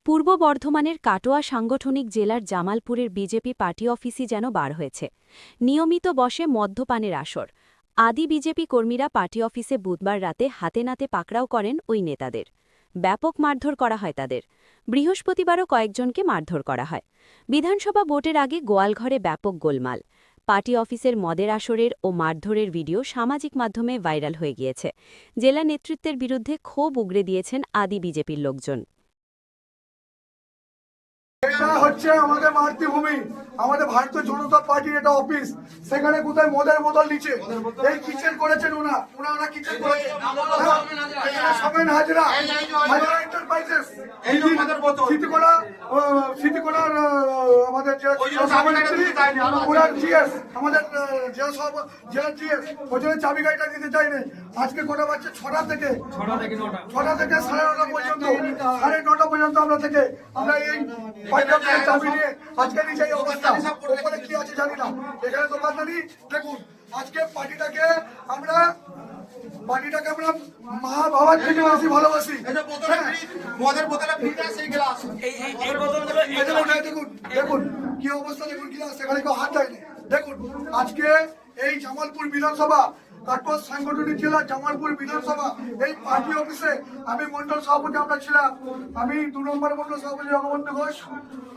পূর্ব বর্ধমানের কাটোয়া সাংগঠনিক জেলার জামালপুরের বিজেপি পার্টি অফিসই যেন বার হয়েছে। নিয়মিত বসে মদ্যপানের আসর। আদি বিজেপি কর্মীরা পার্টি অফিসে বুধবার রাতে হাতে নাতে পাকড়াও করেন ওই নেতাদের। ব্যাপক মারধর করা হয় তাদের। বৃহস্পতিবারও কয়েকজনকে মারধর করা হয়। বিধানসভা ভোটের আগে গোয়ালঘরে ব্যাপক গোলমাল। পার্টি অফিসের মদের আসরের ও মারধরের ভিডিও সামাজিক মাধ্যমে ভাইরাল হয়ে গিয়েছে। জেলা নেতৃত্বের বিরুদ্ধে ক্ষোভ উগরে দিয়েছেন আদি বিজেপির লোকজন। এটা হচ্ছে আমাদের মাতৃভূমি, আমাদের ভারতীয় জনতা পার্টির এটা অফিস। সেখানে কোথায় মদের বোতল নিচে এই কিচেন করেছেন ওনারা কিচেন করেছেন। সমেন হাজরা এন্টারপ্রাইজেস সিটিকোনার আমাদের জিএস আমাদের জেলা জিএস ওখানে চাবি গাড়িটা দিতে চাইনি। আজকে কটা বাজছে? ছটা থেকে 9:30 পর্যন্ত 9:30 পর্যন্ত আমরা এই চাবি নিয়ে আজকে নিচে এই অবস্থা। ওপরে কি আছে জানি না, এখানে দোকানদারি দেখুন। আজকে পার্টিটাকে আমরা মা বাবার থেকে বেশি ভালোবাসি। দেখুন কি অবস্থা, দেখুন কি সেখানে কেউ হাত দেয়নি। দেখুন আজকে এই জামালপুর বিধানসভা, কাটোয়া সাংগঠনিক জেলা জামালপুর বিধানসভা এই পার্টি অফিসে আমি মন্ডল সভাপতি আমরা ছিলাম। আমি 2 নম্বর মন্ডল সভাপতি জগবন্ধু ঘোষ,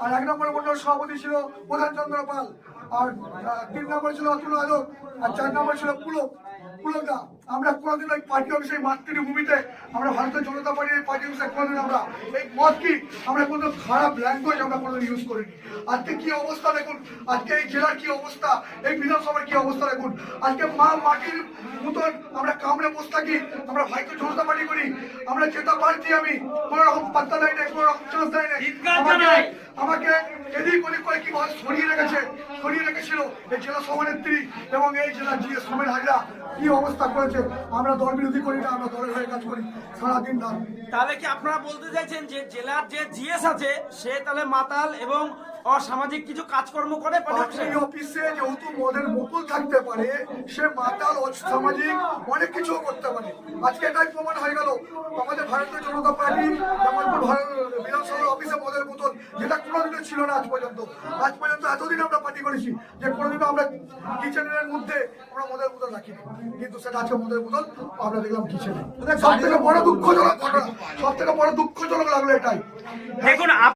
আর 1 নম্বর মন্ডল সভাপতি ছিল প্রধান চন্দ্র পাল, আর 3 নম্বর ছিল অতুল আলোক, আর 4 নম্বর ছিল পুলকদা। আমরা কোনোদিন ওই পার্টি অফিসে মাতৃভূমিতে আমরা ভারতীয় জনতা পার্টির পার্টি অফিসে কোনোদিন আমরা এই মত কি আমরা কোনো খারাপ ল্যাঙ্গুয়েজ আমরা কোনোদিন ইউজ করিনি। আজকে কি অবস্থা দেখুন, আজকে এই জেলার কি অবস্থা, এই বিধানসভার কি অবস্থা দেখুন। আজকে মা মাটির মতন আমরা কামড়ে বসে থাকি, আমরা ভারতীয় জনতা পার্টি করি, আমরা যেটা পারছি আমি কোনো রকম পাত্তা দেয় না, কোনো রকম চান্স দেয় না। আমাকে এদিক ওদিক করে কি সরিয়ে রেখেছিল এই জেলা সভানেত্রী এবং এই জেলা জিএস সমেন হাজরা। কি অবস্থা করেছে, আমরা দল বিরোধী করি না, আমরা দলের হয়ে কাজ করি সারাদিন। তাহলে কি আপনারা বলতে চাইছেন যে জেলার যে জিএস আছে সে তাহলে মাতাল এবং অসামাজিক কিছু কাজকর্ম করে? অফিসে যেহেতু মদের বোতল থাকতে পারে, সে মাতাল অসামাজিক অনেক কিছু করতে পারে। আজকে এটাই প্রমাণ হয়ে গেল আমাদের ভারতীয় জনতা পার্টি জামালপুর বিধানসভা অফিসে মদের বোতল, যেটা কোনোদিনও ছিল না আজ পর্যন্ত। এতদিন আমরা পার্টি করেছি যে কোনোদিনও আমরা কিচেনের মধ্যে আমরা মদের বোতল রাখিনি, কিন্তু সেটা আজকে মদের বোতল আমরা দেখলাম কিচেনে। সব থেকে বড় দুঃখজনক ঘটনা, সব থেকে বড় দুঃখজনক লাগলো এটাই। দেখুন